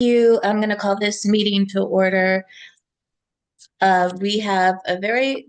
I'm going to call this meeting to order. We have a very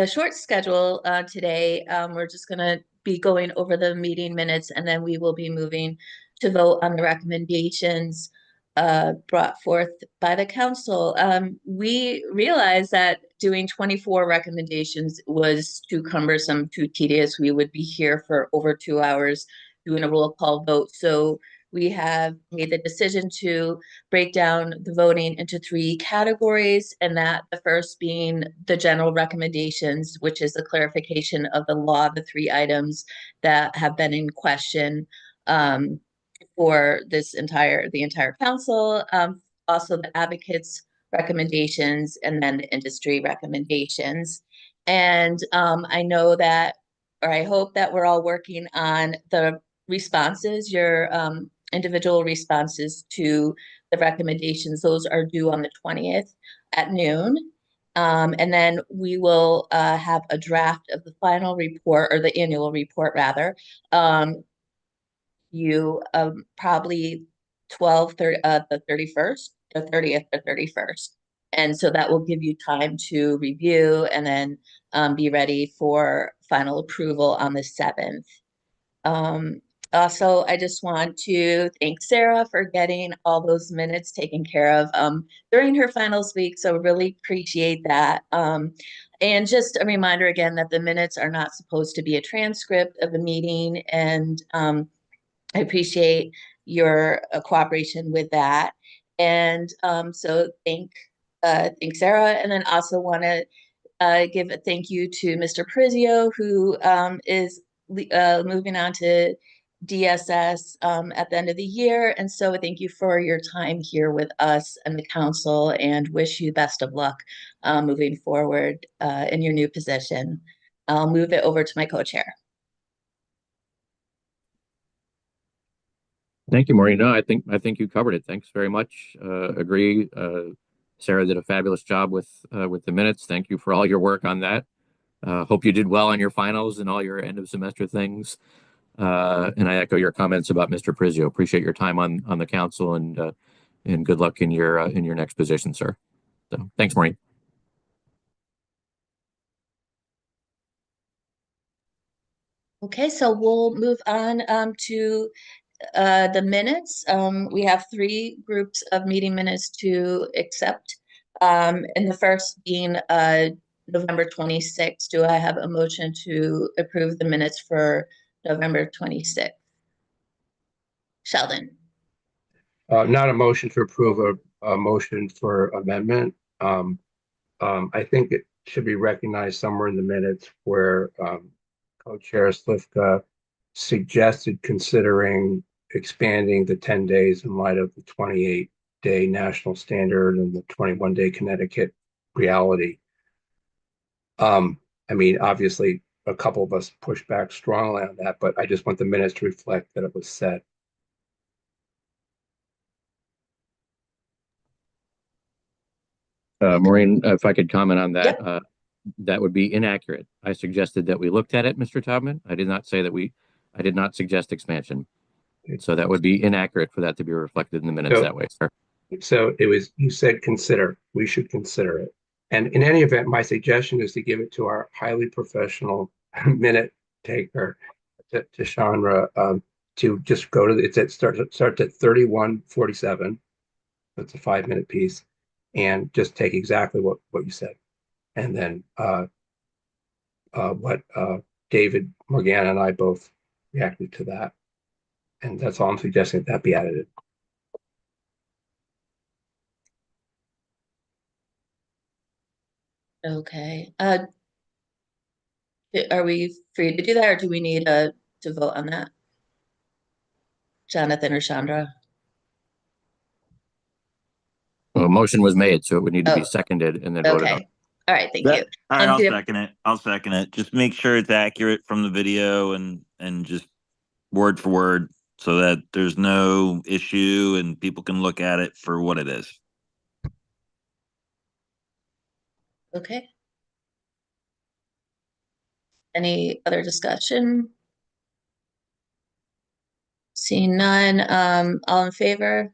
short schedule today. We're just going to be going over the meeting minutes, and then we will be moving to vote on the recommendations brought forth by the council. We realized that doing 24 recommendations was too cumbersome, too tedious. We would be here for over 2 hours doing a roll call vote. So we have made the decision to break down the voting into three categories, and that the first being the general recommendations, which is the clarification of the law, the three items that have been in question for the entire council. Also the advocates' recommendations, and then the industry recommendations. And I know that, or I hope that we're all working on the responses, your individual responses to the recommendations. Those are due on the 20th at noon. And then we will have a draft of the final report, or the annual report rather, you probably 30th or 31st. And so that will give you time to review and then be ready for final approval on the 7th. Also, I just want to thank Sarah for getting all those minutes taken care of during her finals week. So really appreciate that. And just a reminder again that the minutes are not supposed to be a transcript of the meeting. And I appreciate your cooperation with that. And so thank Sarah. And then also want to give a thank you to Mr. Prizio, who is moving on to DSS at the end of the year. And so thank you for your time here with us and the council, and wish you best of luck moving forward in your new position. I'll move it over to my co-chair. Thank you, Maureen. No, I think you covered it. Thanks very much. Agree. Sarah did a fabulous job with the minutes. Thank you for all your work on that. Hope you did well on your finals and all your end of semester things. And I echo your comments about Mr. Prizio. Appreciate your time on the council, and good luck in your next position, sir. So thanks, Maureen. Okay, so we'll move on to the minutes. We have three groups of meeting minutes to accept. And the first being November 26th. Do I have a motion to approve the minutes for November 26th? Sheldon. Not a motion to approve, a motion for amendment. I think it should be recognized somewhere in the minutes where Co-Chair Slivka suggested considering expanding the 10 days in light of the 28-day national standard and the 21-day Connecticut reality. I mean, obviously, a couple of us pushed back strongly on that, but I just want the minutes to reflect that it was said. Maureen, if I could comment on that, Yep. That would be inaccurate. I suggested that we looked at it, Mr. Taubman. I did not say that I did not suggest expansion. So that would be inaccurate for that to be reflected in the minutes that way, sir. So it was, you said consider, we should consider it. And in any event, my suggestion is to give it to our highly professional minute taker, to Chandra, to just go to it starts at 31:47. That's a 5-minute piece, and just take exactly what you said, and then what David, Morgana, and I both reacted to that, and that's all I'm suggesting, that be added. Okay. Are we free to do that, or do we need to vote on that? Jonathan or Chandra? Well, a motion was made, so it would need to be seconded and then voted on. Okay. All right, thank you. All right, I'll second it. I'll second it. Just make sure it's accurate from the video and just word for word, so that there's no issue and people can look at it for what it is. Okay. Any other discussion? Seeing none, all in favor?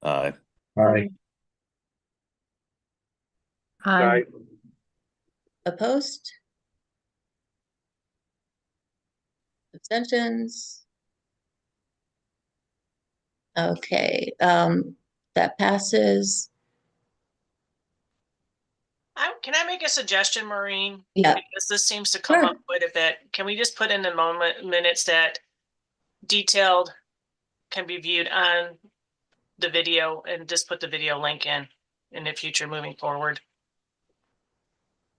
Aye. Aye. Aye. Opposed? Abstentions? Okay, that passes. Can I make a suggestion, Maureen? Yeah. Because this seems to come Sure. up quite a bit. Can we just put in the minutes that detailed can be viewed on the video and just put the video link in the future moving forward?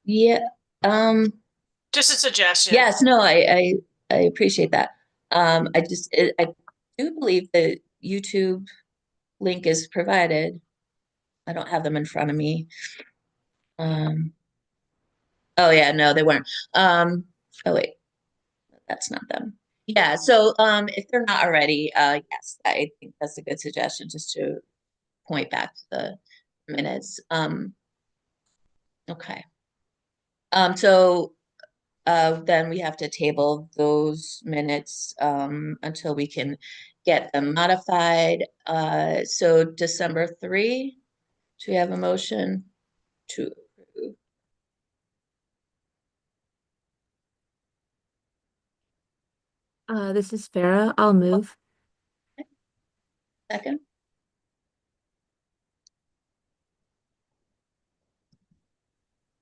Yeah, Just a suggestion. yes, no, I appreciate that. I do believe the YouTube link is provided. I don't have them in front of me. Oh yeah, no, they weren't. Oh wait, that's not them. Yeah, so if they're not already, yes, I think that's a good suggestion just to point back to the minutes. Okay. So then we have to table those minutes until we can get them modified. So December 3, do we have a motion to approve? This is Farah. I'll move. Second?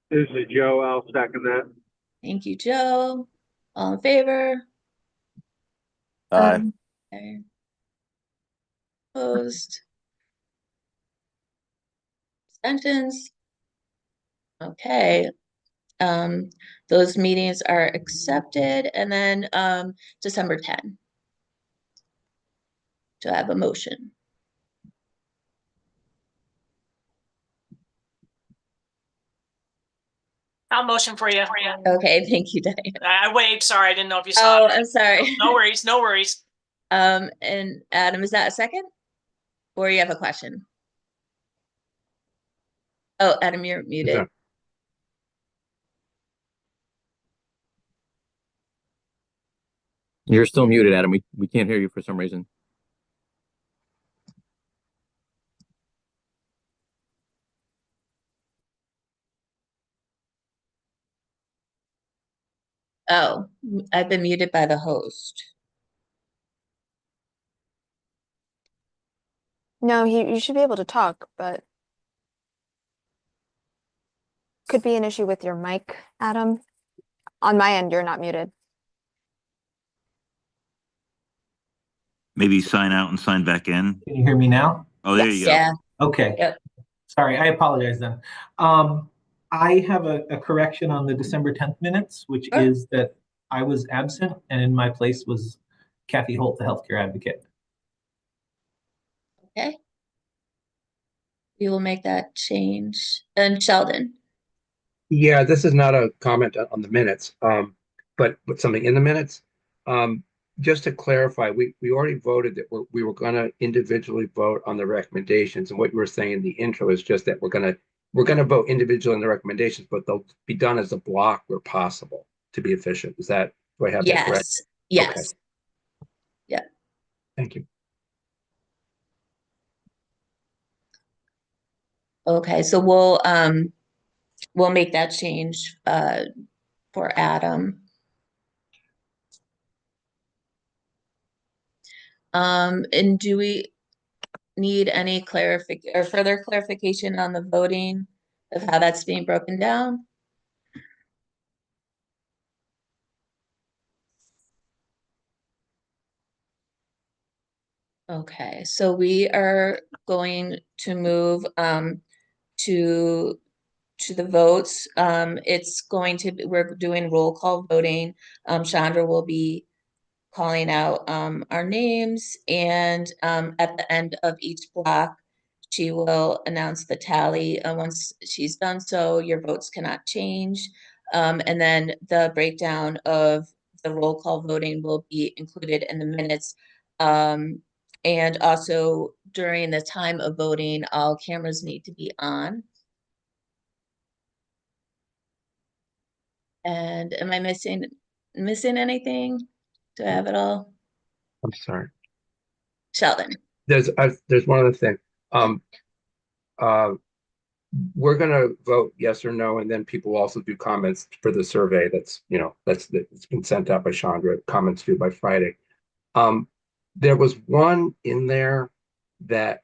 This is Joe. I'll second that. Thank you, Joe. All in favor? Aye. Okay. Opposed? Abstentions? Okay. Those meetings are accepted, and then December 10. Do I have a motion? I'll motion for you. Okay, thank you, Diane. I waved. Sorry, I didn't know if you saw Oh, it. I'm sorry. No worries. No worries. And Adam, is that a second? Or you have a question? Oh, Adam, you're muted. Is that- You're still muted, Adam. We can't hear you for some reason. Oh, I've been muted by the host. No, you should be able to talk, but could be an issue with your mic, Adam. On my end, you're not muted. Maybe sign out and sign back in. Can you hear me now? Oh, there Yes, you go. yeah. Okay. Yep. Sorry, I apologize then. I have a correction on the December 10th minutes, which Sure. is that I was absent and in my place was Kathy Holt, the healthcare advocate. Okay. We will make that change. And Sheldon. Yeah, this is not a comment on the minutes, but with something in the minutes. Just to clarify, we already voted that we were going to individually vote on the recommendations, and what you were saying in the intro is just that we're going to vote individually on the recommendations, but they'll be done as a block where possible to be efficient. Do I have that correct? Yes. Okay. Yeah. Thank you. Okay, so we'll make that change for Adam. And do we need any further clarification on the voting of how that's being broken down? Okay, so we are going to move to the votes. We're doing roll call voting. Chandra will be calling out our names, and at the end of each block, she will announce the tally. Once she's done so, your votes cannot change. And then the breakdown of the roll call voting will be included in the minutes. And also during the time of voting, all cameras need to be on. And am I missing anything? Do I have it all? I'm sorry. Sheldon. There's one other thing. Um, uh, we're gonna vote yes or no, and then people will also do comments for the survey it's been sent out by Chandra, comments due by Friday. There was one in there that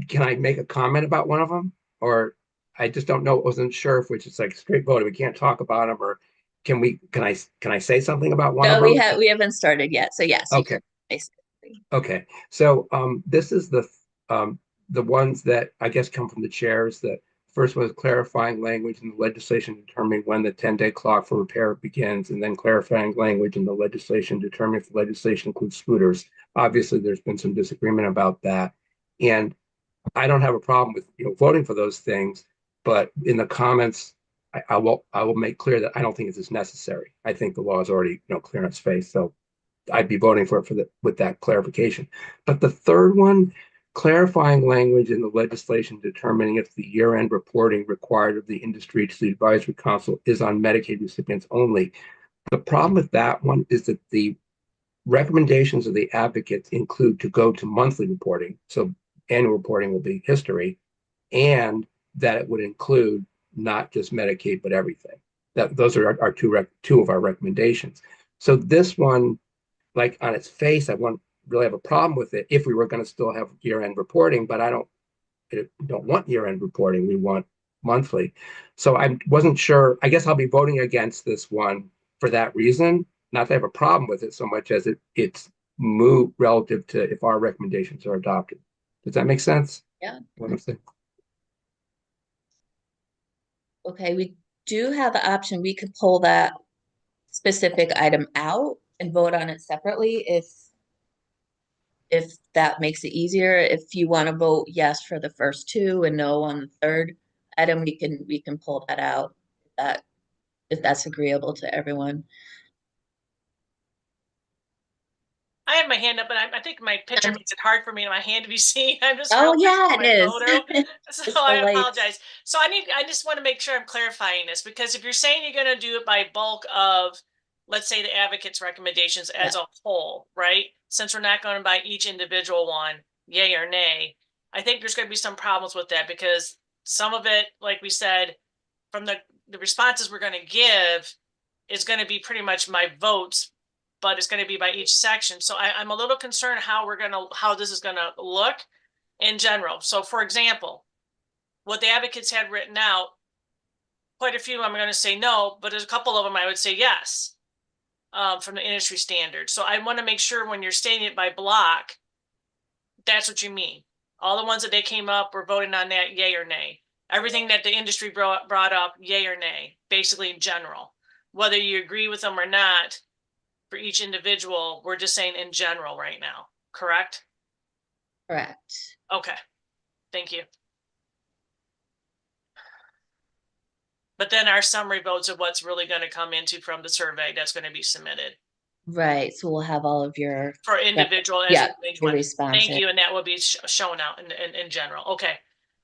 can I make a comment about one of them? Or I just don't know, wasn't sure if it's just like straight voting, we can't talk about them, or can I say something about one of No, them? we haven't started yet. So yes, you Okay. can basically. Okay, so this is the ones that I guess come from the chairs. The first one is clarifying language in the legislation determining when the 10-day clock for repair begins, and then clarifying language in the legislation determining if the legislation includes scooters. Obviously, there's been some disagreement about that, and I don't have a problem with voting for those things, but in the comments, I will make clear that I don't think it is necessary. I think the law is already clear on its face, so I'd be voting for it with that clarification. But the third one, clarifying language in the legislation determining if the year-end reporting required of the industry to the advisory council is on Medicaid recipients only. The problem with that one is that the recommendations of the advocates include to go to monthly reporting. So annual reporting will be history, and that it would include not just Medicaid, but everything. Those are our two of our recommendations. So this one, like on its face, I wouldn't really have a problem with it if we were going to still have year-end reporting, but I don't want year-end reporting. We want monthly. So I wasn't sure. I guess I'll be voting against this one for that reason. Not to have a problem with it so much as it's moot relative to if our recommendations are adopted. Does that make sense? Yeah. What I'm saying? Okay, we do have the option. We could pull that specific item out and vote on it separately if that makes it easier. If you want to vote yes for the first two and no on the third item, we can pull that out if that's agreeable to everyone. I have my hand up, but I think my picture makes it hard for me and my hand to be seen. I'm just Oh real yeah, my it is. photo. It's So the I lights. apologize. So I just want to make sure I'm clarifying this, because if you're saying you're going to do it by bulk of, let's say, the advocate's recommendations as a whole, right? Since we're not going by each individual one, yay or nay, I think there's going to be some problems with that, because some of it, like we said, from the responses we're going to give is going to be pretty much my votes, but it's going to be by each section. So I'm a little concerned how this is going to look in general. So for example, what the advocates had written out, quite a few I'm going to say no, but there's a couple of them I would say yes, from the industry standard. So I want to make sure when you're stating it by block, that's what you mean. All the ones that they came up were voting on that, yay or nay. Everything that the industry brought up, yay or nay, basically in general. Whether you agree with them or not, for each individual, we're just saying in general right now, correct? Correct. Okay, thank you. But then our summary votes of what's really going to come into from the survey that's going to be submitted Right. So we'll have all of your for individual. your Thank responses. you, and that will be shown out in general. Okay,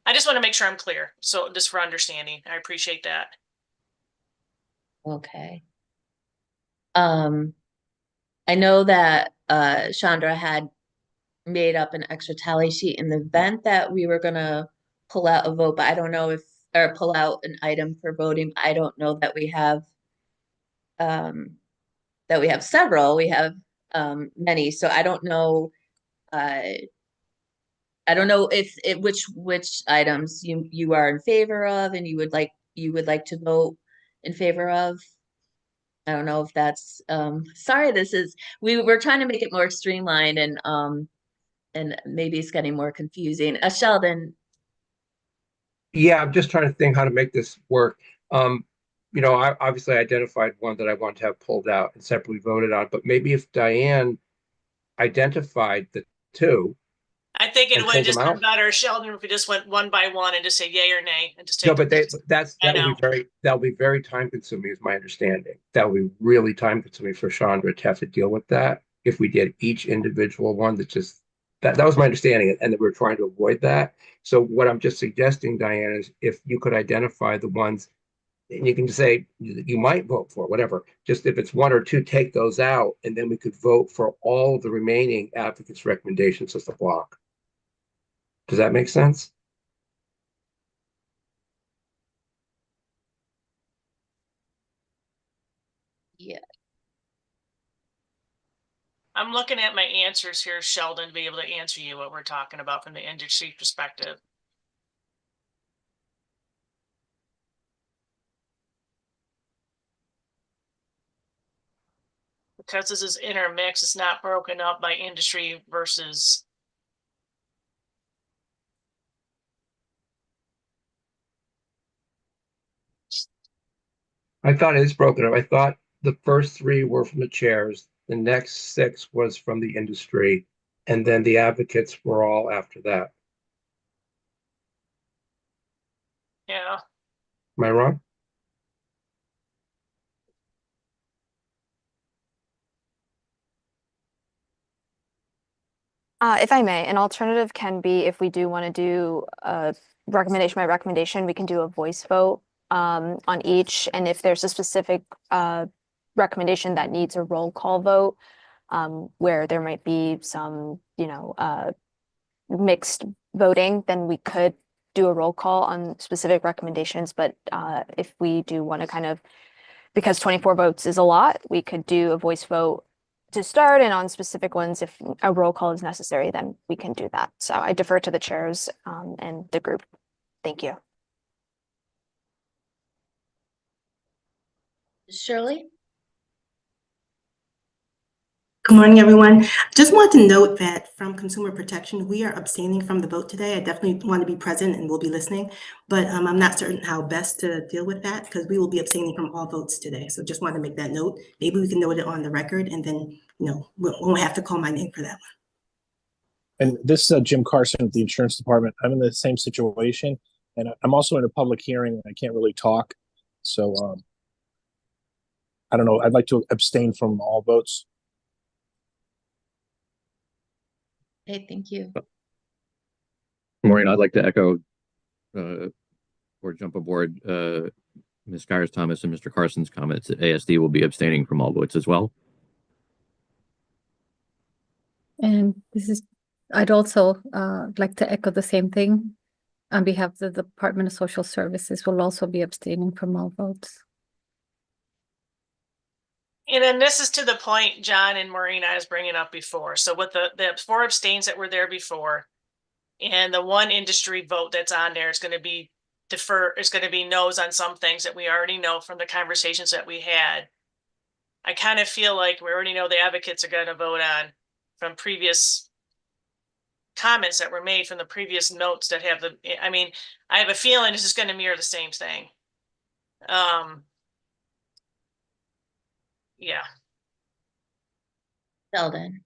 I just want to make sure I'm clear. So just for understanding, I appreciate that. Okay. I know that Chandra had made up an extra tally sheet in the event that we were gonna pull out a vote, but I don't know or pull out an item for voting. I don't know um that we have several. We have many, so uh I don't know if which items you are in favor of and you would like to vote in favor of. I don't know if that's sorry, we're trying to make it more streamlined and maybe it's getting more confusing. Sheldon. Yeah, I'm just trying to think how to make this work. I obviously identified one that I want to have pulled out and separately voted on, but maybe if Diane identified the two I think it and would have pulled them just been out. better, Sheldon, if we just went one by one and just say yay or nay and just take. No, but that I will know. be very time consuming, is my understanding. That will be really time consuming for Chandra to have to deal with that. If we did each individual one, that was my understanding, and that we're trying to avoid that. So what I'm just suggesting, Diane, is if you could identify the ones, and you can just say you might vote for whatever. Just if it's one or two, take those out, and then we could vote for all the remaining advocates' recommendations as a block. Does that make sense? Yeah. I'm looking at my answers here, Sheldon, to be able to answer you what we're talking about from the industry perspective. Because this is intermixed, it's not broken up by industry versus. I thought it's broken up. I thought the first three were from the chairs, the next six was from the industry, and then the advocates were all after that. Yeah. Am I wrong? If I may, an alternative can be if we do want to do a recommendation by recommendation, we can do a voice vote on each. And if there's a specific recommendation that needs a roll call vote, where there might be some, mixed voting, then we could do a roll call on specific recommendations. But if we do want to kind of, because 24 votes is a lot, we could do a voice vote to start, and on specific ones, if a roll call is necessary, then we can do that. So I defer to the chairs and the group. Thank you. Shirley? Good morning, everyone. Just want to note that from Consumer Protection, we are abstaining from the vote today. I definitely want to be present and will be listening, but I'm not certain how best to deal with that because we will be abstaining from all votes today. So just wanted to make that note. Maybe we can note it on the record and then, we won't have to call my name for that one. And this is Jim Carson at the insurance department. I'm in the same situation, and I'm also in a public hearing and I can't really talk. So I don't know. I'd like to abstain from all votes. Okay, thank you. Maureen, I'd like to echo or jump aboard Ms. Kyers Thomas and Mr. Carson's comments that ASD will be abstaining from all votes as well. And I'd also like to echo the same thing. On behalf of the Department of Social Services, will also be abstaining from all votes. And then this is to the point John and Maureen I was bringing up before. So with the 4 abstains that were there before, and the 1 industry vote that's on there is going to be it's going to be no's on some things that we already know from the conversations that we had. I kind of feel like we already know the advocates are going to vote on from previous comments that were made from the previous notes that have I have a feeling this is going to mirror the same thing. Yeah. Sheldon?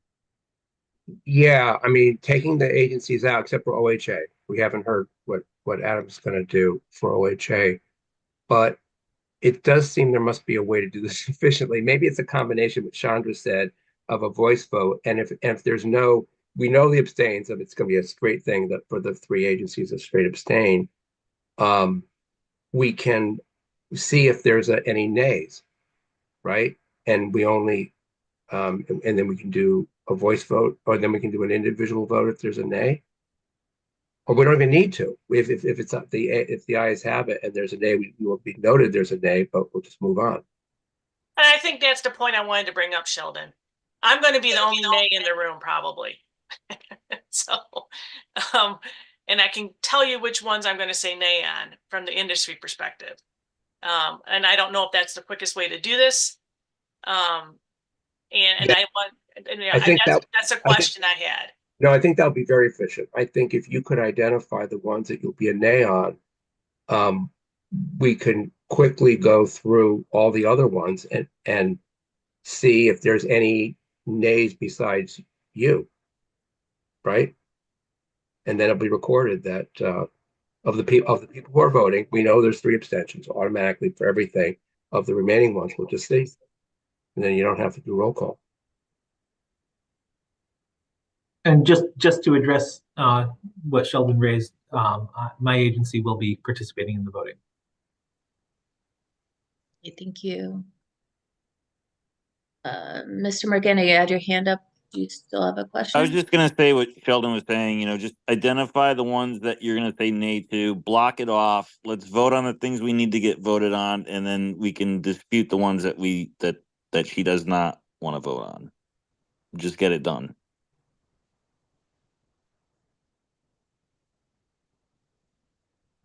Yeah, I mean, taking the agencies out except for OHA. We haven't heard what Adam's going to do for OHA, but it does seem there must be a way to do this efficiently. Maybe it's a combination, what Chandra said, of a voice vote. And if there's we know the abstains, and it's going to be a straight thing that for the 3 agencies, a straight abstain. We can see if there's any nays, right? And we only, and then we can do a voice vote, or then we can do an individual vote if there's a nay. Or we don't even need to. If it's if the ayes have it and there's a nay, we will be noted there's a nay, but we'll just move on. And I think that's the point I wanted to bring up, Sheldon. I'm going to be the only nay in the room, probably. So, and I can tell you which ones I'm going to say nay on from the industry perspective. And I don't know if that's the quickest way to do this. I think that's a question I had. No, I think that'll be very efficient. I think if you could identify the ones that you'll be a nay on, we can quickly go through all the other ones and see if there's any nays besides you, right? And then it'll be recorded that of the people who are voting, we know there's 3 abstentions automatically for everything. Of the remaining ones, we'll just see, and then you don't have to do roll call. And just to address what Sheldon raised, my agency will be participating in the voting. Okay, thank you. Mr. Morgana, you had your hand up Do you still have a I was question? just gonna say what Sheldon was saying, just identify the ones that you're gonna say nay to, block it off. Let's vote on the things we need to get voted on, and then we can dispute the ones that she does not want to vote on. Just get it done.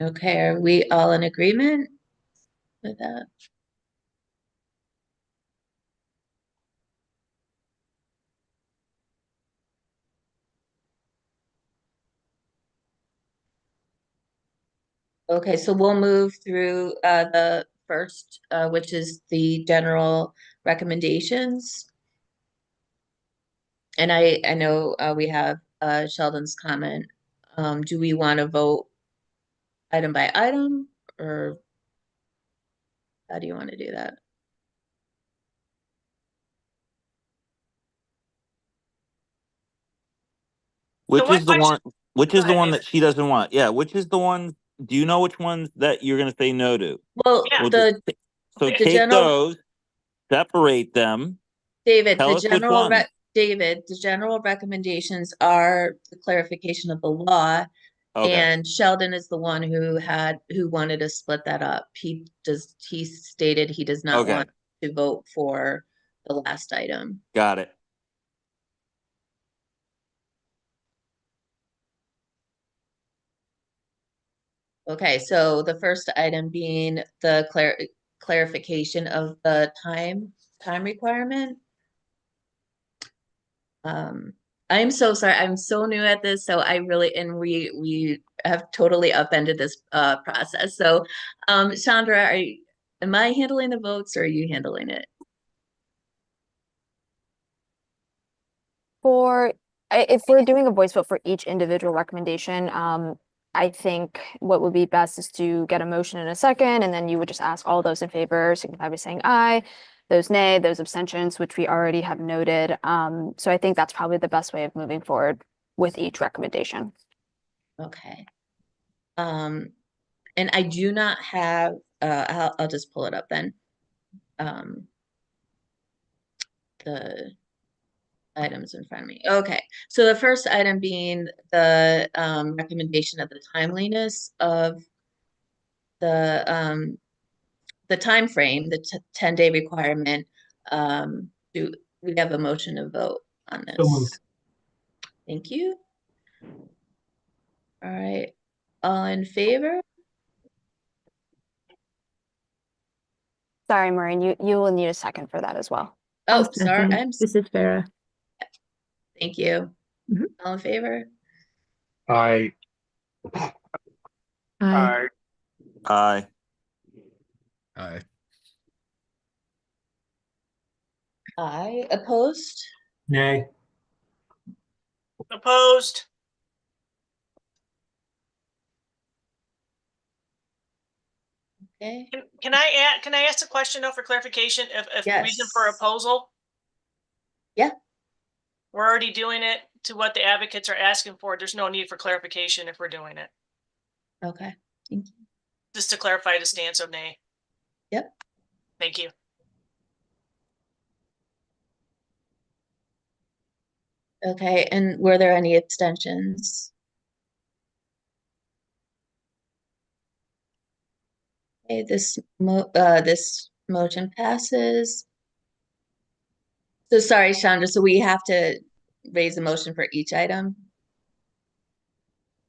Okay, are we all in agreement with that? Okay, so we'll move through the first, which is the general recommendations. And I know we have Sheldon's comment. Do we want to vote item by item, or how do you want to do that? Which one is the question- one? Which Go is the ahead, one David. that she doesn't want? Yeah, which is the one? Do you know which ones that you're gonna say no to? Well, Yeah. We'll the So the take general, those, separate them. David, Tell the us which general ones. David, the general recommendations are the clarification of the law. Okay, And Sheldon is the one who wanted to split that up. He stated he does not okay, want to vote for the last item. got it. Okay, so the first item being the clarification of the time requirement. I'm so sorry. I'm so new at this, so I really, and we have totally upended this process. So, Chandra, am I handling the votes, or are you handling it? If we're doing a voice vote for each individual recommendation, I think what would be best is to get a motion in a second, and then you would just ask all those in favor, signify by saying aye, those nay, those abstentions, which we already have noted. So I think that's probably the best way of moving forward with each recommendation. Okay. And I do not have, I'll just pull it up then. The items in front of me. Okay, so the first item being the recommendation of the timeliness of the time frame, the 10-day requirement. Do we have a motion to vote on So moved. this? Thank you. All right, all in favor? Sorry, Maureen, you will need a second for that as well. Oh, sorry, This is Vera. thank you. Mhm. All in favor? I, Aye. Aye. Aye. Aye. Aye. Opposed? Nay. Opposed? Okay. Can I ask a question though for clarification if reason for Yes. opposal? Yeah. We're already doing it to what the advocates are asking for. There's no need for clarification if we're doing it. Okay. Thank you. Just to clarify the stance of nay. Yep. Thank you. Okay, and were there any abstentions? Okay, this motion passes. So sorry, Chandra, so we have to raise a motion for each item?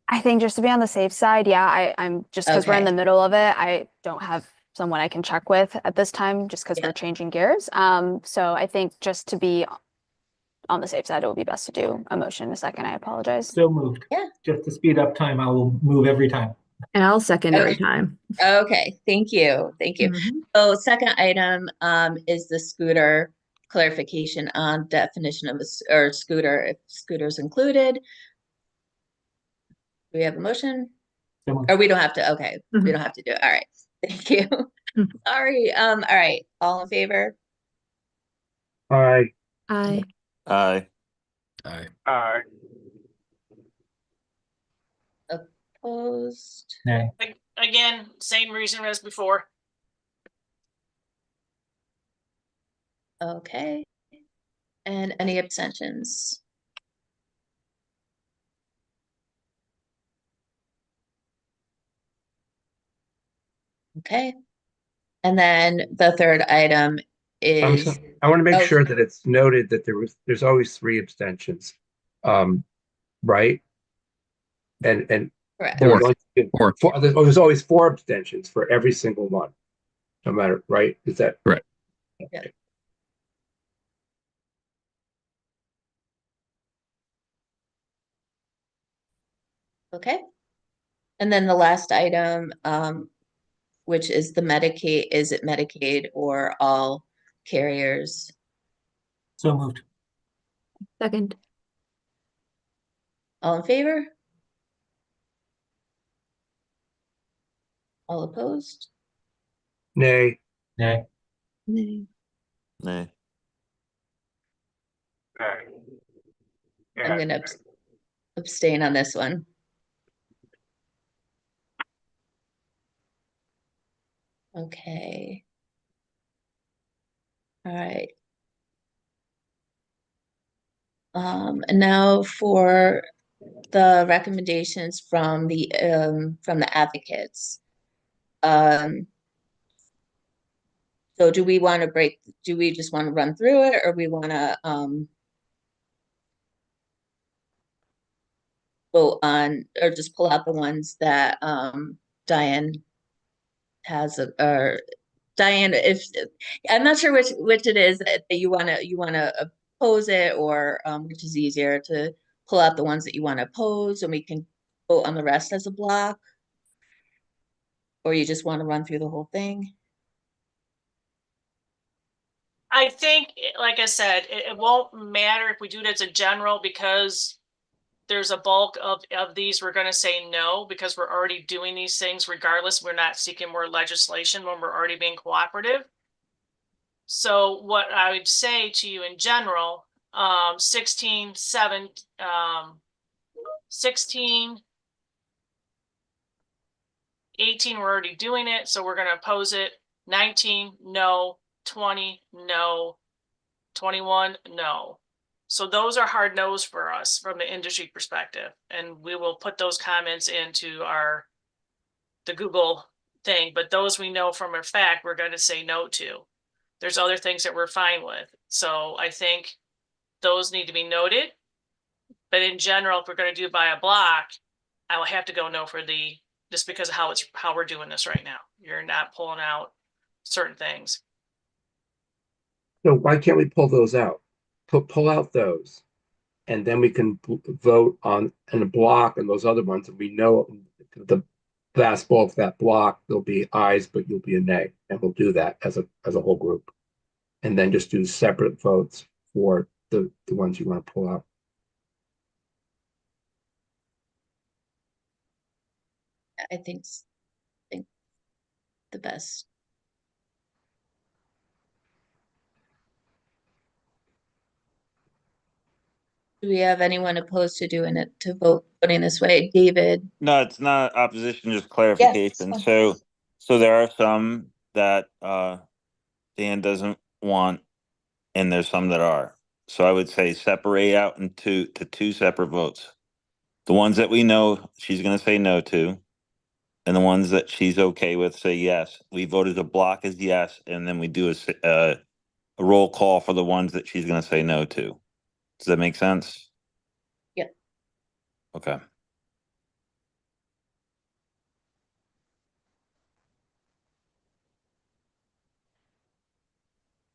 I think just to be on the safe side, yeah, I'm just because we're in Okay. the middle of it, I don't have someone I can check with at this time, just because Yeah. we're changing gears. So I think just to be on the safe side, it would be best to do a motion in a second. I apologize. So moved. Yeah. Just to speed up time, I will move every time. And I'll second every Okay. time. Okay, thank you, thank you. Mhm. So second item is the scooter clarification on definition of or scooter, if scooter's included. Do we have a motion? So moved. Or we don't have to, okay, we Mhm. don't have to do it, all right, thank you. Mhm. Sorry, all right, all in favor? I, Aye. Aye. Aye. Aye. Opposed? Nay. Again, same reason as before. Okay. And any abstentions? Okay. And then the third item is, I want to make Oh. sure that it's noted that there's always 3 abstentions. Right? And correct. there was Four. only Four. there's always 4 abstentions for every single one. No matter, right? Is that Correct. Yeah. Okay. And then the last item, which is the Medicaid, is it Medicaid or all carriers? So moved. Second. All in favor? All opposed? nay? Nay. Nay. Nay. I'm gonna abstain on this one. Okay. All right. And now for the recommendations from the advocates. So do we want to do we just want to run through it, or we want to vote on, or just pull out the ones that Diane has, or Diane, if I'm not sure which it is that you want to oppose it, or which is easier to pull out the ones that you want to oppose, and we can vote on the rest as a block, or you just want to run through the whole thing. I think, like I said, it won't matter if we do it as a general, because there's a bulk of these we're going to say no, because we're already doing these things regardless. We're not seeking more legislation when we're already being cooperative. So what I would say to you in general, 16, 7, 16, 18, we're already doing it, so we're going to oppose it. 19, no. 20, no. 21, no. So those are hard no's for us from the industry perspective. And we will put those comments into the Google thing, but those we know from a fact we're going to say no to. There's other things that we're fine with. So I think those need to be noted. But in general, if we're going to do it by a block, I will have to go no for just because of how we're doing this right now. You're not pulling out certain things. So why can't we pull those out? Pull out those, and then we can vote on in a block and those other ones, and we know the vast bulk of that block, there'll be ayes, but you'll be a nay, and we'll do that as a whole group, and then just do separate votes for the ones you want to pull out. I think the best. Do we have anyone opposed to doing it, to voting this way? David? No, it's not opposition, just clarification. Yes. So there are some that Dan doesn't want, and there's some that are. So I would say separate out into two separate votes. The ones that we know she's going to say no to, and the ones that she's okay with, say yes. We vote as a block as yes, and then we do a roll call for the ones that she's going to say no to. Does that make sense? Yeah. Okay.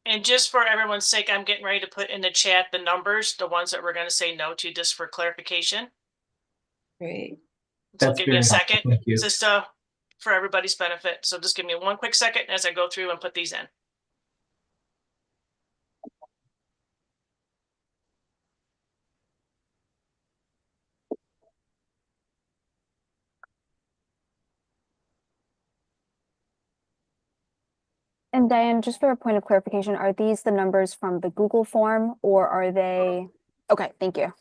And just for everyone's sake, I'm getting ready to put in the chat the numbers, the ones that we're going to say no to, just for clarification. Great. So That's give me a very helpful. second, Thank you. just for everybody's benefit. So just give me one quick second as I go through and put these in. And Diane, just for a point of clarification, are these the numbers from the Google form or are they? Okay, thank you.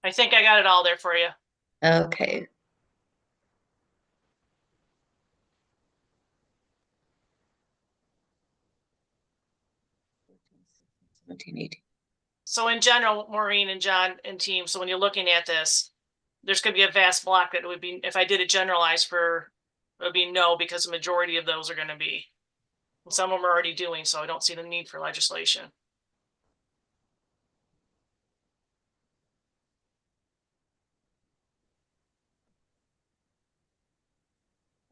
I think I got it all there for you. Okay. So in general, Maureen and John and team, so when you're looking at this, there's going to be a vast block that would be, if I did it generalized for, it would be no, because the majority of those are going to be. Some of them are already doing, so I don't see the need for legislation.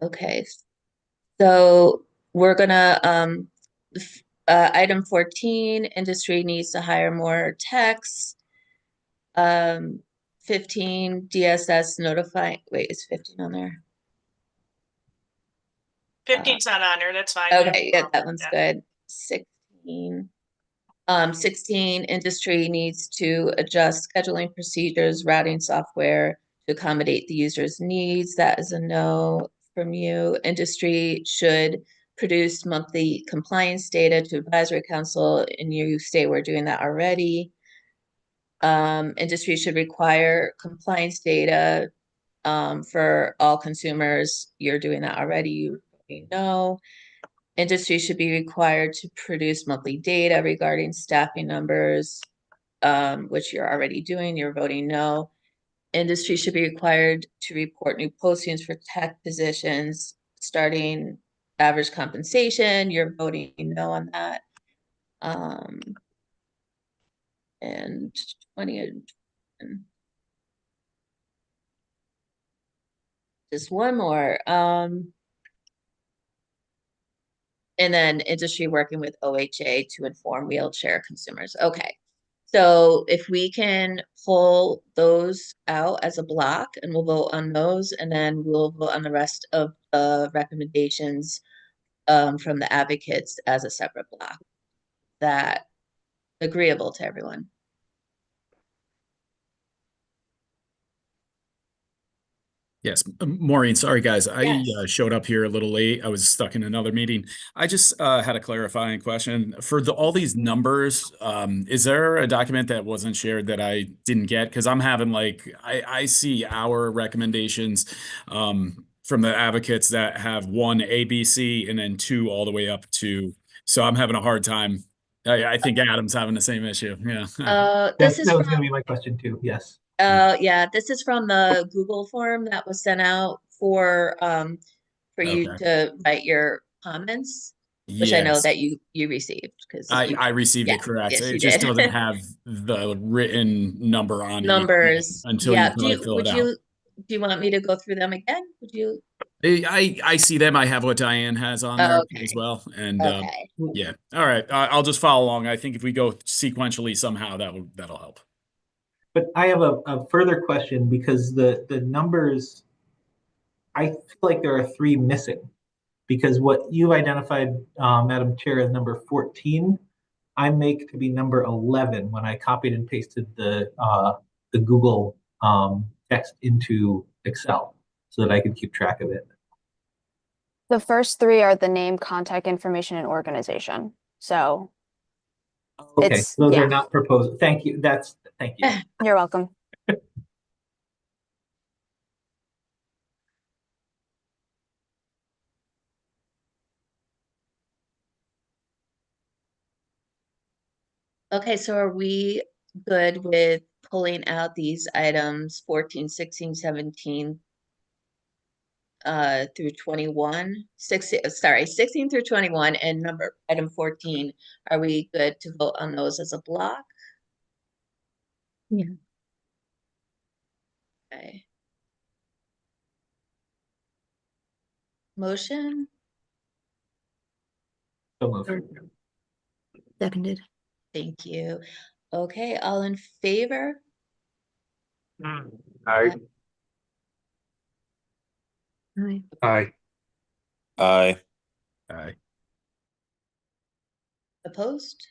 Okay, so we're gonna, item 14, industry needs to hire more techs. 15, DSS notifying, wait, is 15 on there? 15's not on there, that's fine. Okay, yeah, that one's Yeah. good. 16. 16, industry needs to adjust scheduling procedures, routing software to accommodate the user's needs. That is a no from you. Industry should produce monthly compliance data to advisory council, and you say we're doing that already. Industry should require compliance data for all consumers. You're doing that already. You know. Industry should be required to produce monthly data regarding staffing numbers, which you're already doing. You're voting no. Industry should be required to report new postings for tech positions, starting average compensation. You're voting no on that. And 20 and just one more. And then industry working with OHA to inform wheelchair consumers. Okay. So if we can pull those out as a block and we'll vote on those, and then we'll vote on the rest of the recommendations from the advocates as a separate block. That agreeable to everyone? Yes, Maureen, sorry guys, I Yes. showed up here a little late. I was stuck in another meeting. I just had a clarifying question. For all these numbers, is there a document that wasn't shared that I didn't get? Because I'm having I see our recommendations from the advocates that have 1 A, B, C, and then 2 all the way up to, so I'm having a hard time. I think Adam's having the same issue. Yeah. This is That was from gonna be my question too, yes. yeah, this is from the Google form that was sent out for you Okay. to write your comments, which I know Yes. that you received because I received yeah, it correct. yes, It you just did. doesn't have the written number on each one Numbers. until Yeah. I fill it out. Do you want me to go through them again? Would you? I see them. I have what Diane has on there as Okay. well. And Okay. yeah. All right. I'll just follow along. I think if we go sequentially somehow, that'll help. But I have a further question because the numbers, I feel like there are 3 missing. Because what you identified, Madam Chair, as number 14, I make to be number 11 when I copied and pasted the Google text into Excel so that I could keep track of it. The first 3 are the name, contact information, and organization. So Okay, it's, those yeah, are not proposed. Thank you. Thank you. you're welcome. Okay, so are we good with pulling out these items 14, 16, 17 through 21? 16 through 21 and item 14. Are we good to vote on those as a block? Yeah. Okay. Motion? So moved. Seconded. Thank you. Okay, all in favor? Aye. Aye. Aye. Aye. Aye. Opposed?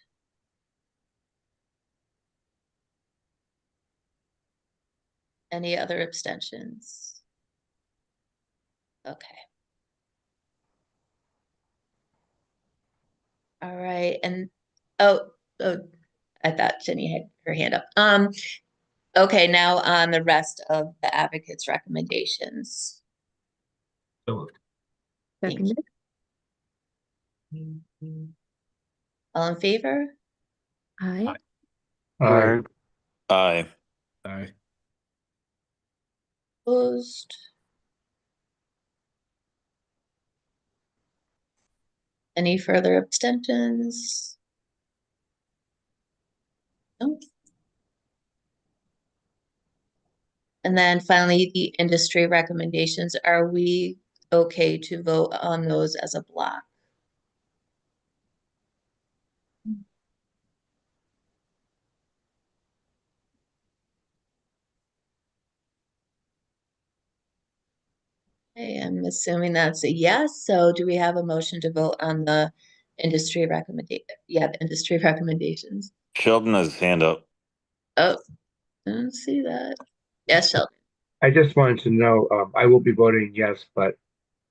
Any other abstentions? Okay. All right, and oh, I thought Jenny had her hand up. Okay, now on the rest of the advocates' recommendations. So moved. Thank you. All in favor? Aye. Aye. Aye. Aye. Opposed? Any further abstentions? No. And then finally, the industry recommendations. Are we okay to vote on those as a block? Okay, I'm assuming that's a yes. So do we have a motion to vote on the industry recommendation? Yeah, the industry recommendations. Sheldon has his hand up. Oh, I don't see that. Yes, Sheldon. I just wanted to know, I will be voting yes, but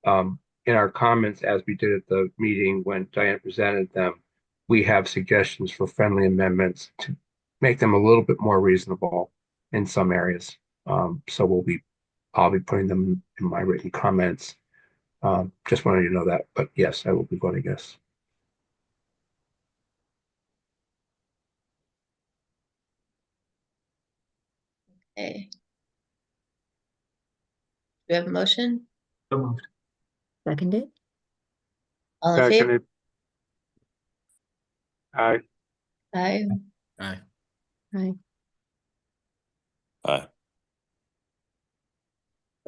in our comments, as we did at the meeting when Diane presented them, we have suggestions for friendly amendments to make them a little bit more reasonable in some areas. So I'll be putting them in my written comments. Just wanted you to know that, but yes, I will be voting yes. Okay. Do we have a motion? So moved. Seconded. All in favor? Seconded. Aye. Aye. Aye. Aye. Aye.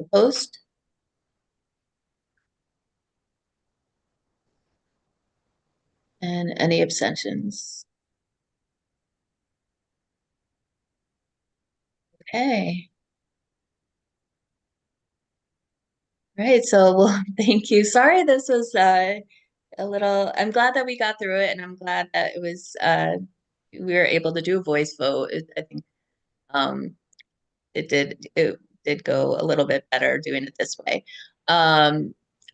Opposed? And any abstentions? Okay. Right, so well, thank you. Sorry, this was a little, I'm glad that we got through it, and I'm glad that it was we were able to do a voice vote. I think um it did go a little bit better doing it this way.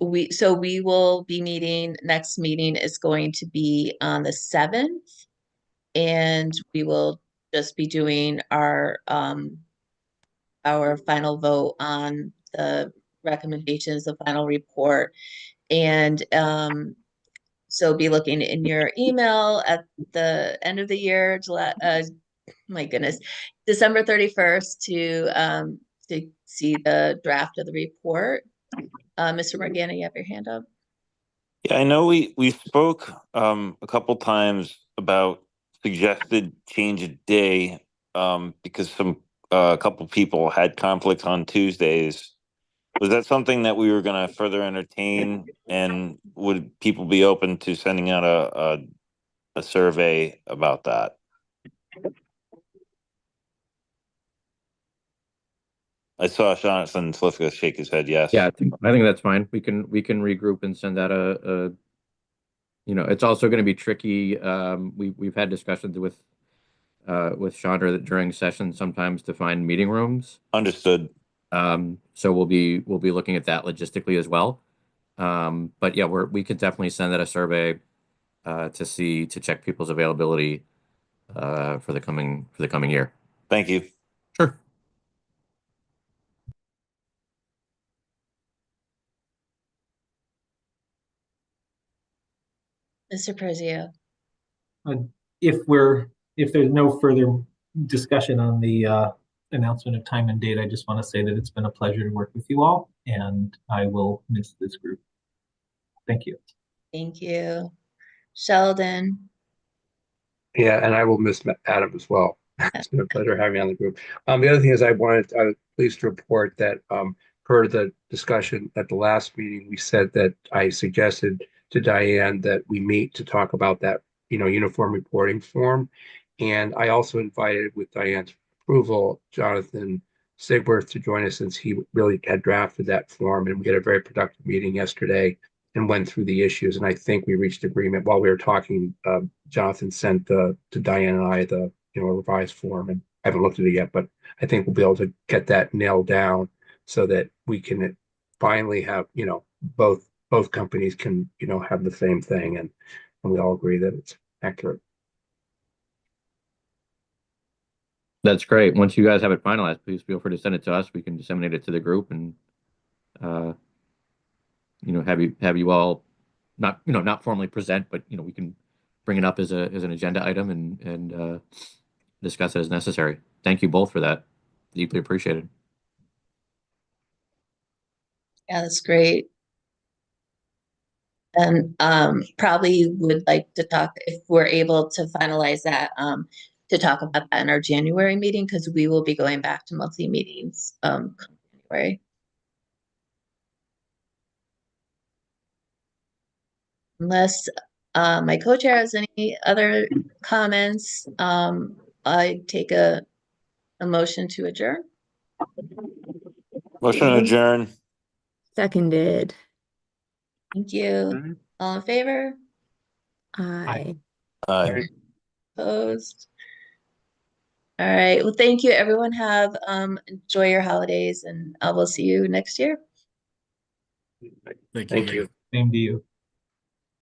We will be meeting, next meeting is going to be on the 7th, and we will just be doing our final vote on the recommendations, the final report. And so be looking in your email at the end of the year, my goodness, December 31st to see the draft of the report. Mr. Morgana, you have your hand up. Yeah, I know we spoke a couple times about suggested change of day because a couple people had conflicts on Tuesdays. Was that something that we were going to further entertain, and would people be open to sending out a survey about that? I saw Jonathan Slifka shake his head yes. Yeah, I think that's fine. We can regroup and send out it's also going to be tricky. We've had discussions with Chandra during sessions sometimes to find meeting rooms. Understood. So we'll be looking at that logistically as well. But yeah, we could definitely send out a survey to check people's availability for the coming year. Thank you. Sure. Mr. Prezio. If there's no further discussion on the announcement of time and date, I just want to say that it's been a pleasure to work with you all, and I will miss this group. Thank you. Thank you. Sheldon. Yeah, and I will miss Adam as well. It's been a pleasure having you on the group. The other thing is I was pleased to report that per the discussion at the last meeting, we said that I suggested to Diane that we meet to talk about that, uniform reporting form. And I also invited, with Diane's approval, Jonathan Sigworth to join us, since he really had drafted that form. And we had a very productive meeting yesterday and went through the issues. And I think we reached agreement while we were talking. Jonathan sent to Diane and I the revised form, and I haven't looked at it yet, but I think we'll be able to get that nailed down so that we can finally have, both companies can, have the same thing, and we all agree that it's accurate. That's great. Once you guys have it finalized, please feel free to send it to us. We can disseminate it to the group and, have you all not formally present, but, we can bring it up as an agenda item and discuss it as necessary. Thank you both for that. Deeply appreciated. Yeah, that's great. And probably would like to talk, if we're able to finalize that, to talk about that in our January meeting, because we will be going back to monthly meetings come January. Unless my co-chair has any other comments, I take a motion to adjourn. Motion to adjourn. Seconded. Thank you. All in favor? Aye. Aye. Opposed? All right. Well, thank you, everyone. Enjoy your holidays, and we'll see you next year. Thank Thank you. you. Same to you.